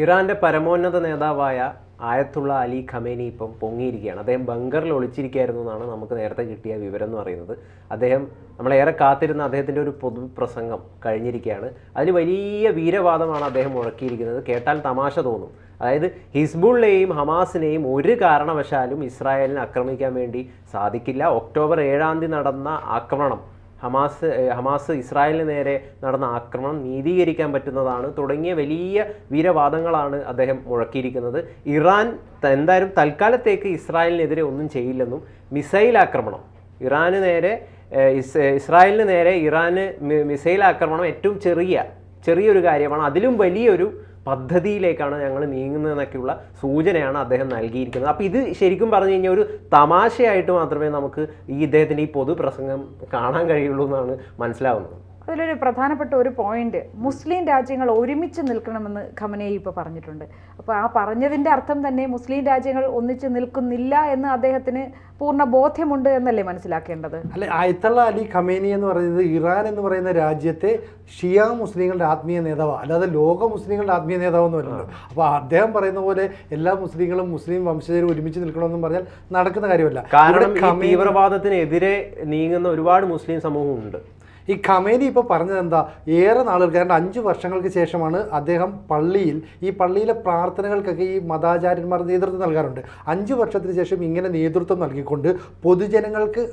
ഇറാന്റെ പരമോന്നത നേതാവായ ആയത്തുള്ള അലി ഖമേനി ഇപ്പം പൊങ്ങിയിരിക്കുകയാണ്. അദ്ദേഹം ബങ്കറിൽ ഒളിച്ചിരിക്കുകയായിരുന്നു എന്നാണ് നമുക്ക് നേരത്തെ കിട്ടിയ വിവരം എന്ന് പറയുന്നത്. അദ്ദേഹം നമ്മളേറെ കാത്തിരുന്ന അദ്ദേഹത്തിൻ്റെ ഒരു പൊതുപ്രസംഗം കഴിഞ്ഞിരിക്കുകയാണ്. അതിൽ വലിയ വീരവാദമാണ് അദ്ദേഹം മുഴക്കിയിരിക്കുന്നത്. കേട്ടാൽ തമാശ തോന്നും. അതായത് ഹിസ്ബുള്ളയെയും ഹമാസിനെയും ഒരു കാരണവശാലും ഇസ്രായേലിനെ ആക്രമിക്കാൻ വേണ്ടി സാധിക്കില്ല. ഒക്ടോബർ 7 നടന്ന ആക്രമണം, ഹമാസ് ഇസ്രായേലിന് നേരെ നടന്ന ആക്രമണം നീതീകരിക്കാൻ പറ്റുന്നതാണ് തുടങ്ങിയ വലിയ വീരവാദങ്ങളാണ് അദ്ദേഹം മുഴക്കിയിരിക്കുന്നത്. ഇറാൻ എന്തായാലും തൽക്കാലത്തേക്ക് ഇസ്രായേലിനെതിരെ ഒന്നും ചെയ്യില്ലെന്നും, മിസൈൽ ആക്രമണം ഇസ്രായേലിന് നേരെ ഇറാന് മിസൈൽ ആക്രമണം ഏറ്റവും ചെറിയൊരു കാര്യമാണ്, അതിലും വലിയൊരു പദ്ധതിയിലേക്കാണ് ഞങ്ങൾ നീങ്ങുന്നതെന്നൊക്കെയുള്ള സൂചനയാണ് അദ്ദേഹം നൽകിയിരിക്കുന്നത്. അപ്പോൾ ഇത് ശരിക്കും പറഞ്ഞു കഴിഞ്ഞാൽ ഒരു തമാശയായിട്ട് മാത്രമേ നമുക്ക് ഇദ്ദേഹത്തിൻ്റെ ഈ പൊതുപ്രസംഗം കാണാൻ കഴിയുള്ളൂ എന്നാണ് മനസ്സിലാവുന്നത്. അതിലൊരു പ്രധാനപ്പെട്ട ഒരു പോയിന്റ്, മുസ്ലിം രാജ്യങ്ങൾ ഒരുമിച്ച് നിൽക്കണമെന്ന് ഖമനേയി ഇപ്പോൾ പറഞ്ഞിട്ടുണ്ട്. അപ്പോൾ ആ പറഞ്ഞതിൻ്റെ അർത്ഥം തന്നെ മുസ്ലിം രാജ്യങ്ങൾ ഒന്നിച്ച് നിൽക്കുന്നില്ല എന്ന് അദ്ദേഹത്തിന് പൂർണ്ണ ബോധ്യമുണ്ട് എന്നല്ലേ മനസ്സിലാക്കേണ്ടത്? അല്ലെ, ആയത്തുള്ള അലി ഖമേനി എന്ന് പറയുന്നത് ഇറാൻ എന്ന് പറയുന്ന രാജ്യത്തെ ഷിയ മുസ്ലിങ്ങളുടെ ആത്മീയ നേതാവ്, അല്ലാതെ ലോക മുസ്ലിങ്ങളുടെ ആത്മീയ നേതാവെന്ന് പറയുന്നത്. അപ്പോൾ അദ്ദേഹം പറയുന്ന പോലെ എല്ലാ മുസ്ലിങ്ങളും മുസ്ലിം വംശജരും ഒരുമിച്ച് നിൽക്കണമെന്നും പറഞ്ഞാൽ നടക്കുന്ന കാര്യമല്ല. കാരണം തീവ്രവാദത്തിനെതിരെ നീങ്ങുന്ന ഒരുപാട് മുസ്ലിം സമൂഹമുണ്ട്. ഈ ഖമേനി ഇപ്പോൾ പറഞ്ഞത് എന്താ, ഏറെ നാളുകൾക്ക്, കാരണം 5 വർഷങ്ങൾക്ക് ശേഷമാണ് അദ്ദേഹം ഈ പള്ളിയിലെ പ്രാർത്ഥനകൾക്കൊക്കെ ഈ മതാചാര്യന്മാർ നേതൃത്വം നൽകാറുണ്ട്. 5 വർഷത്തിന് ശേഷം ഇങ്ങനെ നേതൃത്വം നൽകിക്കൊണ്ട് പൊതുജനങ്ങൾക്ക്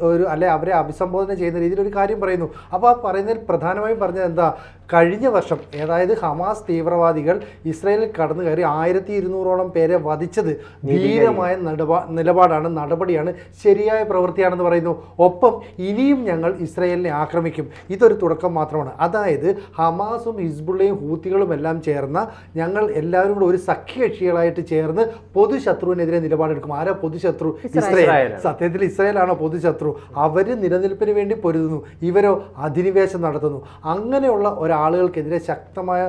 അവരെ അഭിസംബോധന ചെയ്യുന്ന രീതിയിൽ ഒരു കാര്യം പറയുന്നു. അപ്പോൾ ആ പറയുന്നതിൽ പ്രധാനമായും പറഞ്ഞത് എന്താ, കഴിഞ്ഞ വർഷം അതായത് ഹമാസ് തീവ്രവാദികൾ ഇസ്രായേലിൽ കടന്നു കയറി 1200ഓളം പേരെ വധിച്ചത് ധീരമായ നടപടിയാണ്, ശരിയായ പ്രവൃത്തിയാണെന്ന് പറയുന്നു. ഒപ്പം ഇനിയും ഞങ്ങൾ ഇസ്രായേലിനെ ആക്രമിക്കും. ഇതൊരു തുടക്കം മാത്രമാണ്. അതായത് ഹമാസും ഹിസ്ബുള്ളയും ഹൂത്തികളും എല്ലാം ചേർന്ന ഞങ്ങൾ എല്ലാവരും കൂടെ ഒരു സഖ്യകക്ഷികളായിട്ട് ചേർന്ന് പൊതുശത്രുവിനെതിരെ നിലപാടെടുക്കും. ആരാ പൊതുശത്രു? ഇസ്രായേൽ. സത്യത്തിൽ ഇസ്രായേലാണോ പൊതുശത്രു? അവർ നിലനിൽപ്പിന് വേണ്ടി പൊരുതുന്നു, ഇവരോ അധിനിവേശം നടത്തുന്നു. അങ്ങനെയുള്ള ഒരാളുകൾക്കെതിരെ ശക്തമായ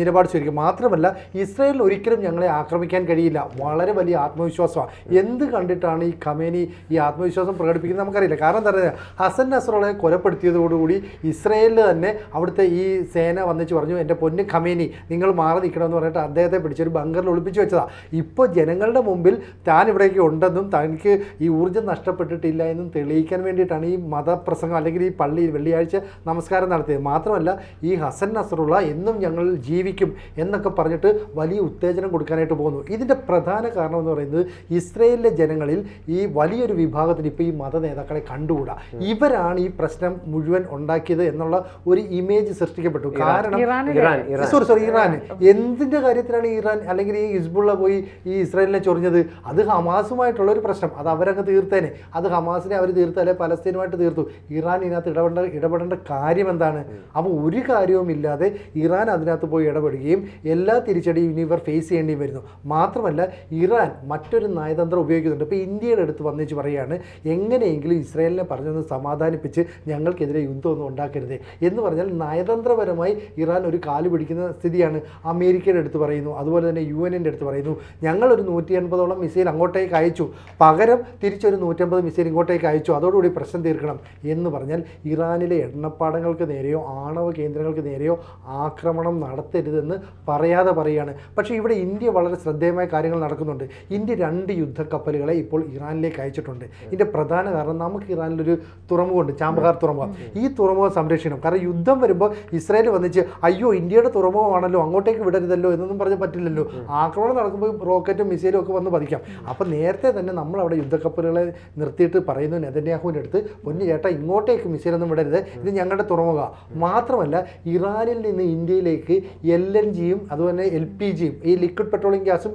നിലപാട് സ്വീകരിക്കും. മാത്രമല്ല ഇസ്രായേലിന് ഒരിക്കലും ഞങ്ങളെ ആക്രമിക്കാൻ കഴിയില്ല. വളരെ വലിയ ആത്മവിശ്വാസമാണ്. എന്ത് കണ്ടിട്ടാണ് ഈ ഖമേനി ഈ ആത്മവിശ്വാസം പ്രകടിപ്പിക്കുന്നത് നമുക്കറിയില്ല. കാരണം എന്താ പറയുക, ഹസൻ നസ്രള്ളയെ കൊലപ്പെടുത്തിയതോടുകൂടി ഇസ്രായേലിൽ തന്നെ അവിടുത്തെ ഈ സേന വന്നിച്ച് പറഞ്ഞു, എൻ്റെ പൊന്ന് ഖമേനി നിങ്ങൾ മാറി നിൽക്കണമെന്ന് പറഞ്ഞിട്ട് അദ്ദേഹത്തെ പിടിച്ചൊരു ബങ്കറിൽ ഒളിപ്പിച്ച് വെച്ചതാണ്. ഇപ്പോൾ ജനങ്ങളുടെ മുമ്പിൽ താൻ ഇവിടേക്ക് ഉണ്ടെന്നും തനിക്ക് ഈ ഊർജ്ജം നഷ്ടപ്പെട്ടിട്ടില്ല എന്നും തെളിയിക്കാൻ വേണ്ടിയിട്ടാണ് ഈ മതപ്രസംഗം അല്ലെങ്കിൽ ഈ പള്ളിയിൽ വെള്ളിയാഴ്ച നമസ്കാരം നടത്തിയത്. മാത്രമല്ല ഈ ഹസൻ നസ്രുള്ള എന്നും ഞങ്ങൾ ജീവിക്കും എന്നൊക്കെ പറഞ്ഞിട്ട് വലിയ ഉത്തേജനം കൊടുക്കാനായിട്ട് പോകുന്നു. ഇതിൻ്റെ പ്രധാന കാരണം എന്ന് പറയുന്നത് ഇസ്രായേലിലെ ജനങ്ങളിൽ ഈ വലിയൊരു വിഭാഗത്തിന് ഇപ്പോൾ ഈ മത നേതാക്കളെ കണ്ടുകൂടാ. ഇവരാണ് ഈ പ്രശ്നം മുഴുവൻ ഉണ്ടാക്കിയത് എന്നുള്ള ഒരു ഇമേജ് സൃഷ്ടിക്കപ്പെട്ടു. കാരണം ഇറാൻ എന്തിൻ്റെ കാര്യത്തിലാണ് ഇറാൻ അല്ലെങ്കിൽ ഈ ഹിസ്ബുള്ള പോയി ഈ ഇസ്രായേലിനെ ചൊറിഞ്ഞത്? അത് ഹമാസുമായിട്ടുള്ള ഒരു പ്രശ്നം, അത് അവരങ്ങ് തീർത്തേനെ. അത് ഹമാസിനെ അവർ തീർത്തു, അല്ലെ പലസ്തീനുമായിട്ട് തീർത്തു. ഇറാൻ ഇതിനകത്ത് ഇടപെടേണ്ട കാര്യം എന്താണ്? അപ്പോൾ ഒരു കാര്യവുമില്ലാതെ ഇറാൻ അതിനകത്ത് പോയി ഇടപെടുകയും എല്ലാ തിരിച്ചടിയും ഇനി ഇവർ ഫേസ് ചെയ്യേണ്ടി വരുന്നു. മാത്രമല്ല ഇറാൻ മറ്റൊരു നയതന്ത്രം ഉപയോഗിക്കുന്നുണ്ട്. ഇപ്പോൾ ഇന്ത്യയുടെ അടുത്ത് വന്നിച്ച് പറയുകയാണ്, എങ്ങനെയെങ്കിലും ഇസ്രായേലിനെ പറഞ്ഞൊന്ന് സമാധാനിപ്പിച്ച് ഞങ്ങൾക്കെതിരെ യുദ്ധമൊന്നും ഉണ്ടാക്കരുത് എന്ന് പറഞ്ഞാൽ നയതന്ത്രപരമായി ഇറാൻ ഒരു കാല് പിടിക്കുന്ന സ്ഥിതിയാണ്. അമേരിക്കയുടെ അടുത്ത് പറയുന്നു, അതുപോലെ തന്നെ UN-ൻ്റെ അടുത്ത് പറയുന്നു, ഞങ്ങളൊരു 180ഓളം മിസൈൽ അങ്ങോട്ടേക്ക് അയച്ചു, പകരം തിരിച്ചൊരു 150 മിസൈൽ ഇങ്ങോട്ടേക്ക് അയച്ചു, അതോടുകൂടി പ്രശ്നം തീർക്കണം എന്ന് പറഞ്ഞാൽ ഇറാനിലെ എണ്ണപ്പാടങ്ങൾക്ക് നേരെയോ ആണവ കേന്ദ്രങ്ങൾക്ക് നേരെയോ ആക്രമണം നടത്തരുതെന്ന് പറയാതെ പറയുകയാണ്. പക്ഷേ ഇവിടെ ഇന്ത്യ വളരെ ശ്രദ്ധേയമായ കാര്യങ്ങൾ നടക്കുന്നുണ്ട്. ഇന്ത്യ 2 യുദ്ധക്കപ്പലുകളെ ഇപ്പോൾ ഇറാനിലേക്ക് അയച്ചിട്ടുണ്ട്. ഇതിൻ്റെ പ്രധാന കാരണം നമുക്ക് ഇറാനിലൊരു തുറമുഖമുണ്ട്, ചാബഹാർ തുറമുഖം. ഈ തുറമുഖം സംരക്ഷിക്കണം. കാരണം യുദ്ധം വരുമ്പോൾ ഇസ്രായേൽ വന്നിച്ച് അയ്യോ ഇന്ത്യയുടെ തുറമുഖമാണല്ലോ അങ്ങോട്ടേക്ക് വിടരുതല്ലോ എന്നൊന്നും പറഞ്ഞ് പറ്റില്ലല്ലോ. ആക്രമണം നടക്കുമ്പോൾ റോക്കറ്റും മിസൈലും ഒക്കെ വന്ന് പതിക്കാം. അപ്പോൾ നേരത്തെ തന്നെ നമ്മൾ അവിടെ യുദ്ധക്കപ്പലുകളെ നിർത്തിയിട്ട് പറയുന്നു നെതന്യാഹുവിൻ്റെ അടുത്ത്, പൊന്നു ചേട്ടാ ഇങ്ങോട്ടേക്ക് മിസൈലൊന്നും വിടരുത്, ഇത് ഞങ്ങളുടെ തുറമുഖമാണ്. മാത്രമല്ല ഇറാനിൽ നിന്ന് ഇന്ത്യയിലേക്ക് LNGയും അതുപോലെ LPGയും ഈ ലിക്വിഡ് പെട്രോളിയം ഗ്യാസും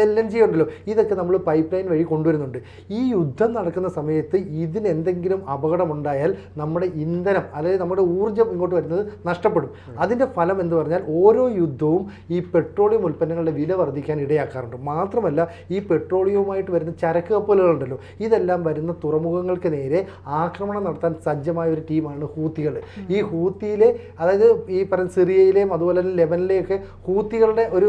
LNG ഉണ്ടല്ലോ, ഇതൊക്കെ നമ്മൾ പൈപ്പ് ലൈൻ വഴി കൊണ്ടുവരുന്നുണ്ട്. ഈ യുദ്ധം നടക്കുന്ന സമയത്ത് ഇതിനെന്തെങ്കിലും അപകടമുണ്ടായാൽ നമ്മുടെ ഇന്ധനം അതായത് നമ്മുടെ ഊർജ്ജം ഇങ്ങോട്ട് വരുന്നത് നഷ്ടപ്പെടും. അതിൻ്റെ ഫലം എന്ന് പറഞ്ഞാൽ ഓരോ യുദ്ധവും ഈ പെട്രോളിയം ഉൽപ്പന്നങ്ങളുടെ വില വർദ്ധിക്കാൻ ഇടയാക്കാറുണ്ട്. മാത്രമല്ല ഈ പെട്രോളിയവുമായിട്ട് വരുന്ന ചരക്ക് കപ്പലുകളുണ്ടല്ലോ, ഇതെല്ലാം വരുന്ന തുറമുഖങ്ങൾക്ക് നേരെ ആക്രമണം നടത്താൻ സജ്ജമായ ഒരു ടീമാണ് ഹൂത്തികൾ. ഈ ഹൂത്തിയിലെ അതായത് ഈ പറയുന്ന സിറിയയിലെയും അതുപോലെ തന്നെ ലെബനിലെയൊക്കെ ഹൂത്തികളുടെ ഒരു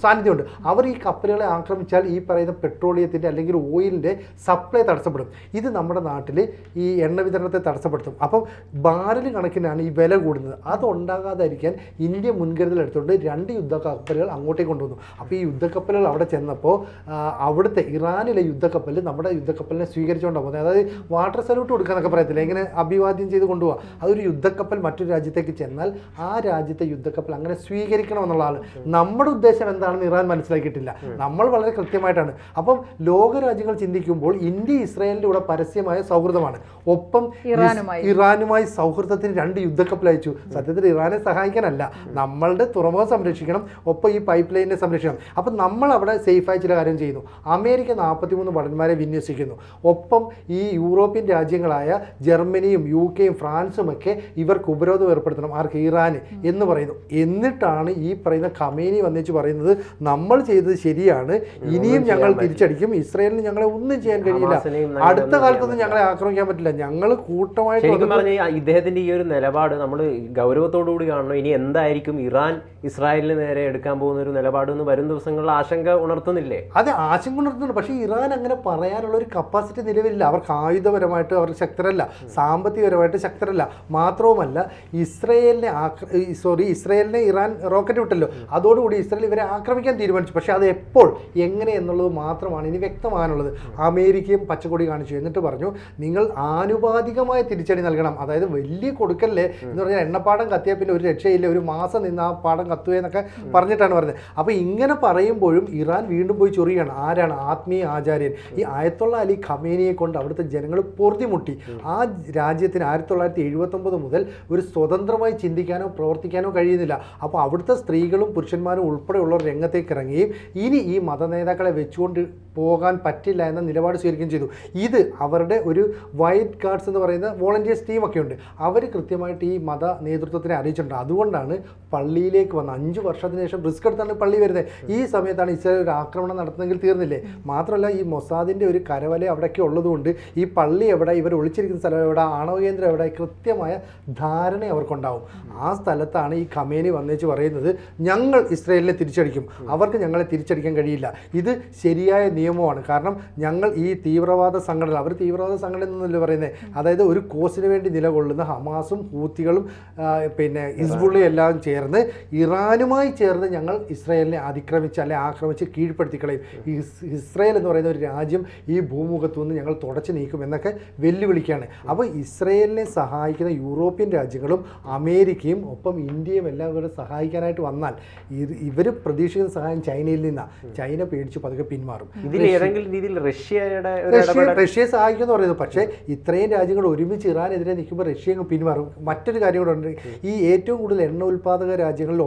സാന്നിധ്യമുണ്ട്. അവർ ഈ കപ്പലുകളെ ആക്രമിച്ചാൽ ഈ പറയുന്ന പെട്രോളിയത്തിൻ്റെ അല്ലെങ്കിൽ ഓയിലിൻ്റെ സപ്ലൈ തടസ്സപ്പെടും. ഇത് നമ്മുടെ നാട്ടിൽ ഈ എണ്ണ വിതരണത്തെ തടസ്സപ്പെടുത്തും. അപ്പം ബാരൽ കണക്കിനാണ് ഈ വില കൂടുന്നത്. അതുണ്ടാകാതിരിക്കാൻ ഇന്ത്യ മുൻകരുതൽ എടുത്തുകൊണ്ട് 2 യുദ്ധക്കപ്പലുകൾ അങ്ങോട്ടേക്ക് കൊണ്ടുവന്നു. അപ്പോൾ ഈ യുദ്ധക്കപ്പലുകൾ അവിടെ ചെന്നപ്പോൾ അവിടുത്തെ ഇറാനിലെ യുദ്ധക്കപ്പൽ നമ്മുടെ യുദ്ധക്കപ്പലിനെ സ്വീകരിച്ചുകൊണ്ടാണ് പോകുന്നത്. അതായത് വാട്ടർ സല്യൂട്ട് കൊടുക്കാനൊക്കെ പറയത്തില്ല, ഇങ്ങനെ അഭിവാദ്യം ചെയ്ത് കൊണ്ടുപോകാം. അതൊരു യുദ്ധക്കപ്പൽ മറ്റൊരു രാജ്യത്തേക്ക് ചെന്നാൽ ആ രാജ്യത്തെ യുദ്ധക്കപ്പൽ അങ്ങനെ സ്വീകരിക്കണം എന്നുള്ളതാണ്. നമ്മുടെ ഉദ്ദേശം എന്താണെന്ന് ഇറാൻ മനസ്സിലാക്കിയിട്ടില്ല. നമ്മൾ വളരെ കൃത്യമായിട്ടാണ്. അപ്പം ലോകരാജ്യങ്ങൾ ചിന്തിക്കുമ്പോൾ ഇന്ത്യ ഇസ്രായേലിൻ്റെ കൂടെ പരസ്യമായ സൗഹൃദമാണ്. ഒപ്പം ഇറാനുമായി സൗഹൃദത്തിന് 2 യുദ്ധക്കപ്പൽ അയച്ചു. സത്യത്തിൽ ഇറാനെ സഹായിക്കാനല്ല, നമ്മളുടെ തുറമുഖം സംരക്ഷിക്കണം, ഒപ്പം ഈ പൈപ്പ് ലൈനിനെ സംരക്ഷിക്കണം. അപ്പം നമ്മൾ അവിടെ സേഫായി ചില കാര്യം ചെയ്യുന്നു. അമേരിക്ക 43 ഭടന്മാരെ വിന്യസിക്കുന്നു. ഒപ്പം ഈ യൂറോപ്യൻ രാജ്യങ്ങളായ ജർമ്മനിയും UK-യും ഫ്രാൻസും ഒക്കെ ഇവർക്ക് ഉപരോധം ഏർപ്പെടുത്തണം. ആർക്ക്? ഇറാന് എന്ന് പറയുന്നു. എന്നിട്ടാണ് ഈ പറയുന്ന ഖമേനി വന്നിച്ച് പറയുന്നത് നമ്മൾ ചെയ്തത് ശരിയാണ്, ഇനിയും ഞങ്ങൾ തിരിച്ചടിക്കും, ഇസ്രായേലിന് ഞങ്ങളെ ഒന്നും ചെയ്യാൻ കഴിയില്ല, അടുത്ത കാലത്തൊന്നും ഞങ്ങളെ ആക്രമിക്കാൻ പറ്റില്ല, ഞങ്ങൾ കൂട്ടമായിട്ട്. ഇദ്ദേഹത്തിന്റെ ഈ ഒരു നിലപാട് നമ്മൾ ഗൗരവത്തോടുകൂടി കാണണം. ഇനി എന്തായിരിക്കും ഇറാൻ ഇസ്രായേലിന് നേരെ എടുക്കാൻ പോകുന്ന ഒരു നിലപാട് എന്ന് വരും ദിവസങ്ങളിൽ ആശങ്ക ഉണർത്തുന്നില്ലേ? അതെ, ആശങ്ക ഉണർത്തുന്നുണ്ട്. പക്ഷേ ഇറാൻ അങ്ങനെ പറയാനുള്ള ഒരു കപ്പാസിറ്റി നിലവിലില്ല. അവർക്ക് ആയുധപരമായിട്ട് അവർ ശക്തരല്ല, സാമ്പത്തികപരമായിട്ട് ശക്തരല്ല. മാത്രവുമല്ല ഇസ്രായേലിനെ ഇറാൻ റോക്കറ്റ് വിട്ടല്ലോ, അതോടുകൂടി ഇസ്രായേൽ ഇവരെ ആക്രമിക്കാൻ തീരുമാനിച്ചു. പക്ഷേ അത് എപ്പോൾ എങ്ങനെ എന്നുള്ളത് മാത്രമാണ് ഇനി വ്യക്തമാകാനുള്ളത്. അമേരിക്കയും പച്ചക്കൊടി കാണിച്ചു. എന്നിട്ട് പറഞ്ഞു നിങ്ങൾ ആനുപാതികമായ തിരിച്ചടി നൽകണം. അതായത് വലിയ കൊടുക്കല്ലേ എന്ന് പറഞ്ഞാൽ എണ്ണപ്പാടം കത്തിയാൽ പിന്നെ ഒരു രക്ഷയില്ല, ഒരു മാസം നിന്ന് ആ പാടം കത്തുക എന്നൊക്കെ പറഞ്ഞിട്ടാണ് പറഞ്ഞത്. അപ്പോൾ ഇങ്ങനെ പറയുമ്പോഴും ഇറാൻ വീണ്ടും പോയി ചൊറിയാണ്. ആരാണ്? ആത്മീയ ആചാര്യൻ ഈ ആയത്തുള്ള അലി ഖമേനിയെ കൊണ്ട് അവിടുത്തെ ജനങ്ങൾ പൊറുതിമുട്ടി. ആ രാജ്യത്തിന് 1979 മുതൽ ഒരു സ്വതന്ത്രമായി ചിന്തിക്കാനോ പ്രവർത്തിക്കാനോ കഴിയുന്നില്ല. അപ്പോൾ അവിടുത്തെ സ്ത്രീകളും പുരുഷന്മാരും ഉൾപ്പെടെയുള്ളവർ രംഗത്തേക്ക് ഇറങ്ങുകയും ഇനി ഈ മതനേതാക്കളെ വെച്ചുകൊണ്ട് പോകാൻ പറ്റില്ല എന്ന നിലപാട് സ്വീകരിക്കുകയും ചെയ്തു. ഇത് അവരുടെ ഒരു വൈറ്റ് ഗാർഡ്സ് എന്ന് പറയുന്ന വോളണ്ടിയേഴ്സ് ടീമൊക്കെ ഉണ്ട്. അവർ കൃത്യമായിട്ട് ഈ മത നേതൃത്വത്തിനെ അറിയിച്ചിട്ടുണ്ട്. അതുകൊണ്ടാണ് പള്ളിയിലേക്ക് വന്ന 5 വർഷത്തിന് ശേഷം റിസ്ക് എടുത്താണ് പള്ളി വരുന്നത്. ഈ സമയത്താണ് ഇസ്രായേൽ ഒരു ആക്രമണം നടത്തുന്നെങ്കിൽ തീർന്നില്ലേ. മാത്രമല്ല ഈ മൊസാദിൻ്റെ ഒരു കരവല അവിടെയൊക്കെ ഉള്ളതുകൊണ്ട് ഈ പള്ളി എവിടെ, ഇവർ ഒളിച്ചിരിക്കുന്ന സ്ഥലം എവിടെ, ആണവ കേന്ദ്രം എവിടെ, കൃത്യമായ ധാരണ അവർക്കുണ്ടാവും. ആ സ്ഥലത്താണ് ഈ ഖമേനി വന്നേച്ച് പറയുന്നത് ഞങ്ങൾ ഇസ്രായേലിനെ തിരിച്ചടിക്കും, അവർക്ക് ഞങ്ങളെ തിരിച്ചടിക്കാൻ കഴിയില്ല. ഇത് ശരിയായ നിയമമാണ്. കാരണം ഞങ്ങൾ ഈ തീവ്രവാദ സംഘടന, അവർ തീവ്രവാദ സംഘടന എന്നല്ല പറയുന്നത്, അതായത് ഒരു കോസിന് വേണ്ടി നിലകൊള്ളുന്ന ഹമാസും ഹൂത്തികളും പിന്നെ ഹിസ്ബുള്ളയും എല്ലാം ചേർന്ന് ഇറാനുമായി ചേർന്ന് ഞങ്ങൾ ഇസ്രായേലിനെ അതിക്രമിച്ച് അല്ലെ ആക്രമിച്ച് കീഴ്പ്പെടുത്തിക്കളയും. ഇസ്രായേൽ എന്ന് പറയുന്ന ഒരു രാജ്യം ഈ ഭൂമുഖത്തു നിന്ന് ഞങ്ങൾ തുടച്ചു നീക്കും എന്നൊക്കെ വെല്ലുവിളിക്കുകയാണ്. അപ്പോൾ ഇസ്രായേലിനെ സഹായിക്കുന്ന യൂറോപ്യൻ രാജ്യങ്ങളും അമേരിക്കയും ഒപ്പം ഇന്ത്യയും എല്ലാം കൂടെ സഹായിക്കാനായിട്ട് വന്നാൽ ഇവർ പ്രതീക്ഷിക്കുന്ന സഹായം ചൈനയിൽ നിന്നാണ്. ചൈന പേടിച്ച് പതുക്കെ പിന്മാറും. ഇതിൽ ഏതെങ്കിലും രീതിയിൽ റഷ്യയെ സഹായിക്കുമെന്ന് പറയുന്നത്. പക്ഷേ ഇത്രയും രാജ്യങ്ങൾ ഒരുമിച്ച് ഇറാനെതിരെ നിൽക്കുമ്പോൾ റഷ്യ പിന്മാറും. മറ്റൊരു കാര്യം കൂടെ ഉണ്ട്. ഈ ഏറ്റവും കൂടുതൽ എണ്ണ ഉൽപ്പാദക രാജ്യങ്ങളിൽ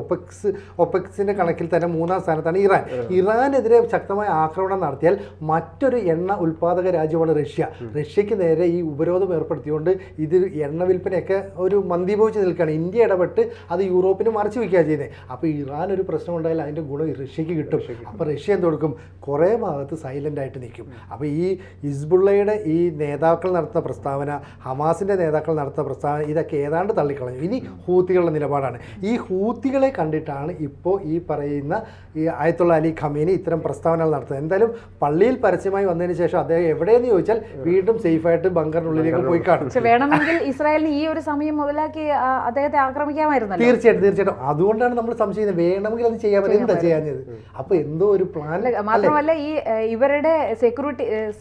ഒപെക്സിന്റെ കണക്കിൽ തന്നെ 3-ാം സ്ഥാനത്താണ് ഇറാൻ. ഇറാനെതിരെ ശക്തമായ ആക്രമണം നടത്തിയാൽ മറ്റൊരു എണ്ണ ഉൽപ്പാദക രാജ്യമാണ് റഷ്യ. റഷ്യക്ക് നേരെ ഈ ഉപരോധം ഏർപ്പെടുത്തിക്കൊണ്ട് ഇത് എണ്ണ വിൽപ്പനയൊക്കെ ഒരു മന്ദീഭവിച്ച് നിൽക്കുകയാണ്. ഇന്ത്യ ഇടപെട്ട് അത് യൂറോപ്പിന് മറച്ചു വയ്ക്കുകയാണ് ചെയ്യുന്നത്. അപ്പോൾ ഇറാൻ ഒരു പ്രശ്നം ഉണ്ടായാൽ അതിൻ്റെ ഗുണം റഷ്യക്ക് കിട്ടും. അപ്പോൾ റഷ്യ എന്ത് കൊടുക്കും? കുറേ ഭാഗത്ത് സൈലൻ്റ് ആയിട്ട് നിൽക്കും. അപ്പോൾ ഈ ഹിസ്ബുള്ളയുടെ ഈ നേതാക്കൾ നടത്തുന്ന പ്രസ്താവന, ഹമാസിൻ്റെ നേതാക്കൾ നടത്തുന്ന പ്രസ്താവന, ഇതൊക്കെ ഏതാണ്ട് തള്ളിക്കളഞ്ഞു. ഇനി ഹൂത്തികളുടെ നിലപാടാണ്. ഈ ഹൂത്തികളെ കണ്ടിട്ടാണ് ഇപ്പോൾ ഈ പറയുന്ന ഈ ആയത്തുള്ള അലി ഖമേനി ഇത്തരം പ്രസ്താവനകൾ നടത്തുന്നത്. എന്തായാലും പള്ളിയിൽ പരസ്യമായി വന്നതിന് ശേഷം അദ്ദേഹം എവിടെയെന്ന് ചോദിച്ചാൽ വീണ്ടും സേഫായിട്ട് ബങ്കറിനുള്ളിലേക്ക് പോയി കാണും. വേണമെങ്കിൽ ഇസ്രായേലിന് ഈ ഒരു സമയം മുതലാക്കി അദ്ദേഹത്തെ ആക്രമിക്കാമായിരുന്നു. തീർച്ചയായിട്ടും. അതുകൊണ്ടാണ് നമ്മൾ സംശയിക്കുന്നത് വേണമെങ്കിൽ അത് ചെയ്യാൻ പറ്റും. എന്താ ചെയ്യാഞ്ഞത്? അപ്പൊ എന്തോ ഒരു പ്ലാൻ. മാത്രമല്ല ഈ ഇവരുടെ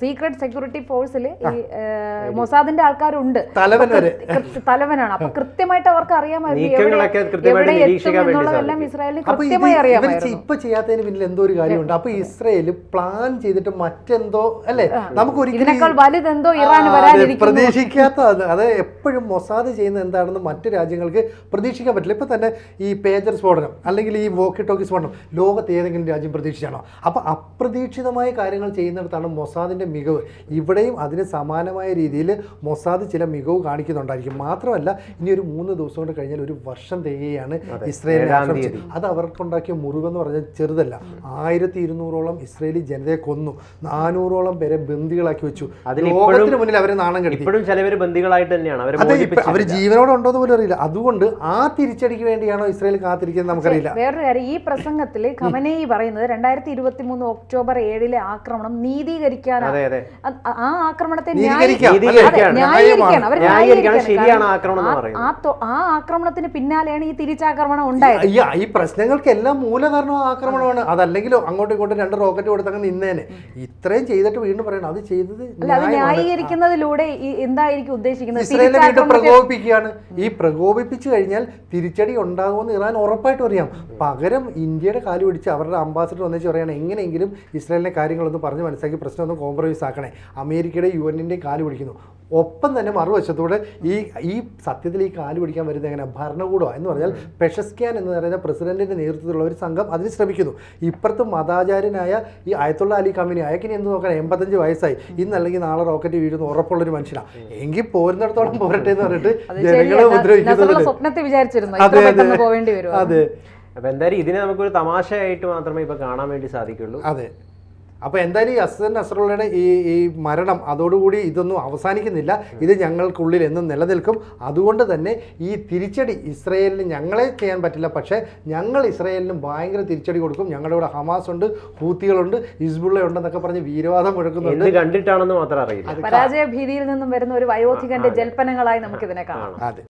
സീക്രട്ട് സെക്യൂരിറ്റി ഫോഴ്സിൽ ഈ മൊസാദിന്റെ ആൾക്കാരുണ്ട്, തലവനാണ്. അപ്പൊ കൃത്യമായിട്ട് അവർക്ക് അറിയാമായിരുന്നു എന്നുള്ളതെല്ലാം ഇസ്രായേലിന് കൃത്യമായി അറിയാമായിരുന്നു. ഇപ്പൊ ചെയ്യാത്തതിന് പിന്നിൽ എന്തോ ഒരു കാര്യമുണ്ട്. അപ്പൊ ഇസ്രായേൽ പ്ലാൻ ചെയ്തിട്ട് മറ്റെന്തോ അല്ലെ നമുക്ക് ഇതിനേക്കാൾ വലുതെന്തോ ഇറാൻ വരാനിരിക്കുന്നു, പ്രതീക്ഷിക്കാത്ത. അത് എപ്പോഴും മൊസാദ് ചെയ്യുന്ന എന്താണെന്ന് മറ്റു രാജ്യങ്ങൾക്ക് പ്രതീക്ഷിക്കാൻ പറ്റില്ല. ഇപ്പൊ തന്നെ ഈ പേജർ സ്ഫോടനം അല്ലെങ്കിൽ ഈ വോക്കി ടോക്കി സ്ഫോടനം ലോകത്ത് ഏതെങ്കിലും രാജ്യം പ്രതീക്ഷിച്ചാണോ? അപ്പൊ അപ്രതീക്ഷിതമായ കാര്യങ്ങൾ ചെയ്യുന്നിടത്താണ് മൊസാദിന്റെ മികവ്. ഇവിടെയും അതിന് സമാനമായ രീതിയിൽ മൊസാദ് ചില മികവ് കാണിക്കുന്നുണ്ടായിരിക്കും. മാത്രമല്ല ഇനി ഒരു 3 ദിവസം കൊണ്ട് കഴിഞ്ഞാൽ ഒരു വർഷം തികയാണ് ഇസ്രായേലിനെ ആക്രമിച്ചത്. അത് അവർക്കുണ്ടാക്കിയ മുറിവെന്ന് പറഞ്ഞാൽ ചെറുതല്ല. 1200ഓളം ഇസ്രായേലി ജനതയെ കൊന്നു, 400ഓളം പേരെ ബന്ദികളാക്കി വെച്ചു. ലോകത്തിന് മുന്നിൽ അവരെ നാണം കെടുത്തി. ചിലവർ ബന്ദികളായിട്ട് തന്നെയാണ് അവർ ജീവനോടെ ഉണ്ടോന്ന് പോലും അറിയില്ല. അതുകൊണ്ട് ആ ആ തിരിച്ചടിക്ക് വേണ്ടിയാണോ ഇസ്രായേൽ കാത്തിരിക്കുന്നത് നമുക്കറിയില്ല. വേറൊരു കാര്യം, ഈ പ്രസംഗത്തിൽ ഖമനേയി പറയുന്നത് 2023 ഒക്ടോബർ 7 ആക്രമണം നീതീകരിക്കാനാണ്. ആ ആക്രമണത്തെ ശരിയാണ് ആക്രമണം എന്ന് പറയുന്നത്. ആ ആക്രമണത്തിന് പിന്നാലെയാണ് ഈ തിരിച്ചാക്രമണം ഉണ്ടായത്. ഈ പ്രശ്നങ്ങൾക്കെല്ലാം മൂലകാരണം ആക്രമണമാണ്. അതല്ലെങ്കിലും അങ്ങോട്ടും ഇങ്ങോട്ടും 2 റോക്കറ്റ് കൊടുത്തങ്ങ് നിന്നേനെ. ഇത്രയും ചെയ്തിട്ട് വീണ്ടും പറയണം അത് ചെയ്തത് അത് ന്യായീകരിക്കുന്നതിലൂടെ എന്തായിരിക്കും ഉദ്ദേശിക്കുന്നത്? ഇസ്രായേലിനെ വീണ്ടും പ്രകോപിപ്പിക്കുകയാണ്. ഈ പ്രകോപിപ്പിച്ചു കഴിഞ്ഞാൽ തിരിച്ചടി ഉണ്ടാകുമെന്ന് ഇറാൻ ഉറപ്പായിട്ടും അറിയാം. പകരം ഇന്ത്യയുടെ കാല് പിടിച്ച് അവരുടെ അംബാസിഡർ ഒന്നിച്ച് പറയുകയാണ് എങ്ങനെയെങ്കിലും ഇസ്രായേലിനെ കാര്യങ്ങളൊന്നും പറഞ്ഞ് മനസ്സിലാക്കി പ്രശ്നമൊന്നും കോംപ്രമൈസ് ആക്കണേ. അമേരിക്കയുടെ UN കാല് പിടിക്കുന്നു. ഒപ്പം തന്നെ മറുവശത്തൂടെ ഈ സത്യത്തിൽ ഈ കാല് പിടിക്കാൻ വരുന്നത് എങ്ങനെ ഭരണകൂടം എന്ന് പറഞ്ഞാൽ പെഷസ്ക്യാൻ എന്ന് പറയുന്ന പ്രസിഡന്റിന്റെ നേതൃത്വത്തിലുള്ള ഒരു സംഘം അതിന് ശ്രമിക്കുന്നു. ഇപ്പുറത്ത് മതാചാര്യനായ ഈ ആയത്തുള്ള അലി ഖമേനി, അയാൾക്കിനി എന്ത് നോക്കാൻ 85 വയസ്സായി, ഇന്നല്ലെങ്കിൽ നാളെ റോക്കറ്റ് വീഴുന്ന ഉറപ്പുള്ളൊരു മനുഷ്യനാണ്. എങ്കിൽ പോരുന്നിടത്തോളം പോരട്ടെ എന്ന് പറഞ്ഞിട്ട് ജനങ്ങളെ ഉപദ്രവിക്കുന്നത്. സ്വപ്നത്തെ വിചാരിച്ചിരുന്നു പോവേണ്ടി വരും. അതെ, അപ്പൊ എന്തായാലും ഇതിനെ നമുക്കൊരു തമാശയായിട്ട് മാത്രമേ ഇപ്പൊ കാണാൻ വേണ്ടി സാധിക്കുള്ളൂ. അതെ. അപ്പോൾ എന്തായാലും ഈ ഹസൻ നസ്രള്ളയുടെ ഈ മരണം അതോടുകൂടി ഇതൊന്നും അവസാനിക്കുന്നില്ല. ഇത് ഞങ്ങൾക്കുള്ളിൽ എന്നും നിലനിൽക്കും. അതുകൊണ്ട് തന്നെ ഈ തിരിച്ചടി ഇസ്രയേലിന് ഞങ്ങളെ ചെയ്യാൻ പറ്റില്ല, പക്ഷേ ഞങ്ങൾ ഇസ്രയേലിന് ഭയങ്കര തിരിച്ചടി കൊടുക്കും. ഞങ്ങളുടെ ഇവിടെ ഹമാസ് ഉണ്ട്, ഹൂത്തികളുണ്ട്, ഹിസ്ബുള്ള ഉണ്ടെന്നൊക്കെ പറഞ്ഞ് വീരവാദം മുഴക്കുന്നുണ്ട്. കണ്ടിട്ടാണെന്ന് മാത്രം അറിയില്ല. പരാജയ ഭീതിയിൽ നിന്നും വരുന്ന ഒരു വയോധികന്റെ ജൽപ്പനങ്ങളായി നമുക്ക് ഇതിനെ കാണാം. അതെ.